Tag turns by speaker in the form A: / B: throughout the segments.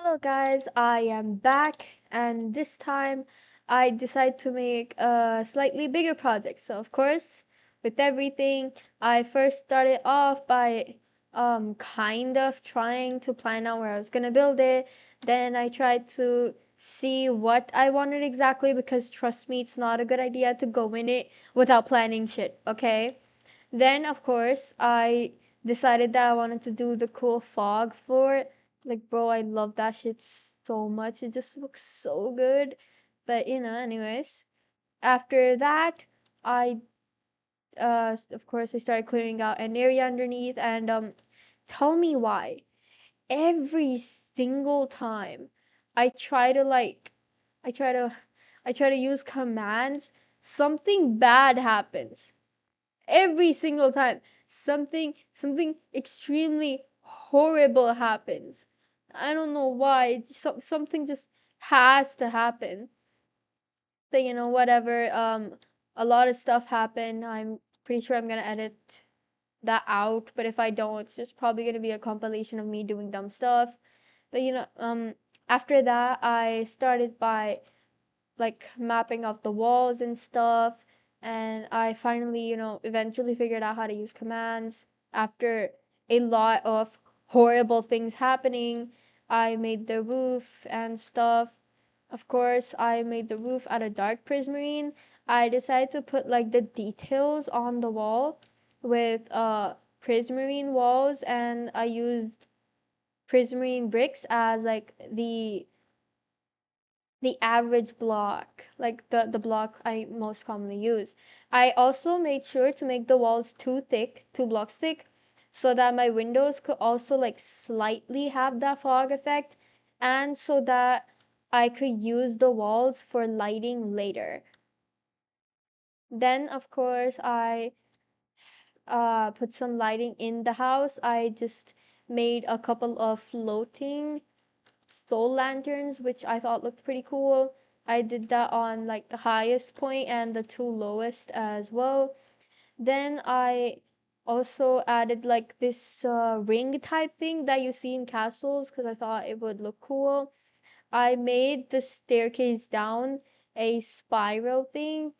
A: Hello guys, I am back and this time I decided to make a slightly bigger project. So of course, with everything, I first started off by kind of trying to plan out where I was gonna build it. Then I tried to see what I wanted exactly because trust me, it's not a good idea to go in it without planning shit, okay? Then, of course, I decided that I wanted to do the cool fog floor. Like, bro, I love that shit so much. It just looks so good. But, anyways, after that, I, of course, I started clearing out an area underneath. And, tell me why. Every single time I try to, like, I try to, I try to use commands, something bad happens every single time something extremely horrible happens. I don't know why. Something just has to happen. But whatever. A lot of stuff happened. I'm pretty sure I'm gonna edit that out, but if I don't, it's just probably gonna be a compilation of me doing dumb stuff. But after that I started by like mapping out the walls and stuff. And I finally, eventually figured out how to use commands after a lot of horrible things happening. I made the roof and stuff. Of course, I made the roof out of dark prismarine. I decided to put like the details on the wall with prismarine walls, and I used prismarine bricks as like the average block, like the block I most commonly use. I also made sure to make the walls too thick, 2 blocks thick, so that my windows could also like slightly have that fog effect, and so that I could use the walls for lighting later. Then, of course, I put some lighting in the house. I just made a couple of floating soul lanterns, which I thought looked pretty cool. I did that on like the highest point and the two lowest as well. Then I also added like this ring type thing that you see in castles because I thought it would look cool. I made the staircase down a spiral thing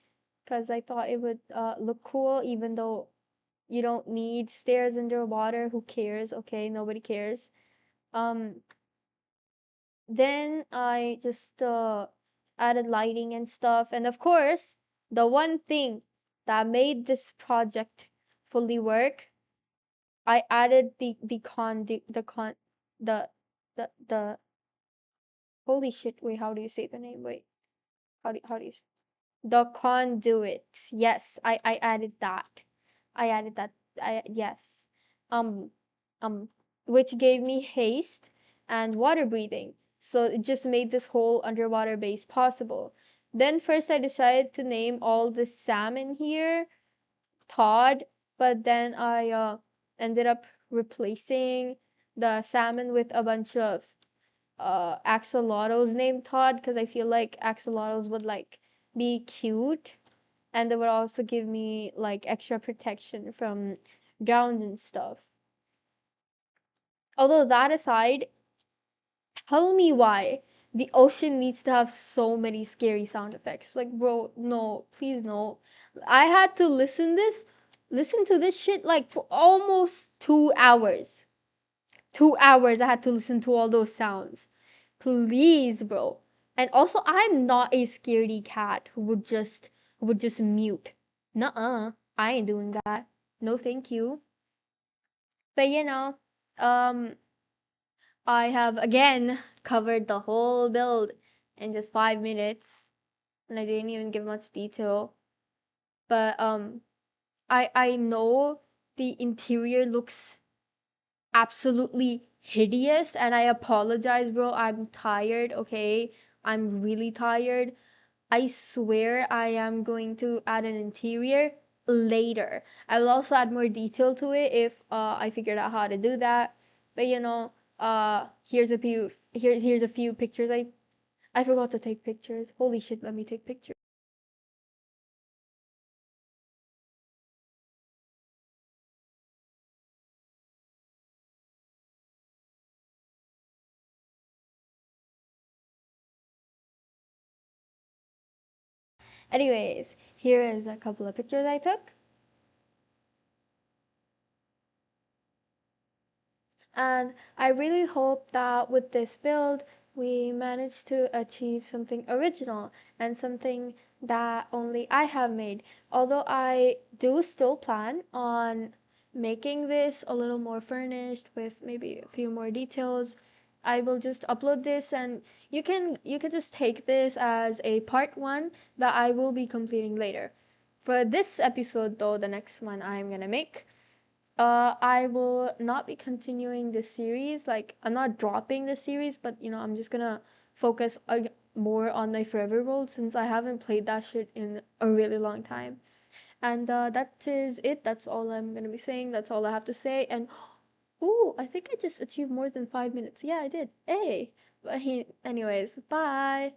A: because I thought it would look cool, even though you don't need stairs underwater. Who cares? Okay, nobody cares. Um, then I just added lighting and stuff. And of course, the one thing that made this project fully work, I added the condu the con the holy shit, wait, how do you say the name? Wait, how do you the conduit. Yes, I added that. I added that. Yes. Um, um, which gave me haste and water breathing. So it just made this whole underwater base possible. Then first I decided to name all the salmon here Todd, but then I ended up replacing the salmon with a bunch of axolotls named Todd because I feel like axolotls would like be cute, and they would also give me like extra protection from drowns and stuff. Although that aside, tell me why the ocean needs to have so many scary sound effects. Like, bro, no, please no. I had to listen to this shit like for almost 2 hours. 2 hours I had to listen to all those sounds. Please, bro. And also, I'm not a scaredy cat who would just mute. Nuh-uh. I ain't doing that. No, thank you. But I have again covered the whole build in just 5 minutes, and I didn't even give much detail. But I know the interior looks absolutely hideous, and I apologize, bro. I'm tired, okay? I'm really tired. I swear I am going to add an interior later. I will also add more detail to it if I figured out how to do that. But here's a few pictures. I forgot to take pictures. Holy shit, let me take pictures. Anyways, here is a couple of pictures I took. And I really hope that with this build, we manage to achieve something original and something that only I have made. Although I do still plan on making this a little more furnished with maybe a few more details, I will just upload this and you can just take this as a part 1 that I will be completing later. For this episode though, the next one I'm going to make, I will not be continuing this series. Like, I'm not dropping the series, but I'm just gonna focus more on my Forever World since I haven't played that shit in a really long time. And that is it. That's all I'm gonna be saying. That's all I have to say. And ooh, I think I just achieved more than 5 minutes. Yeah, I did. Hey. But anyways, bye.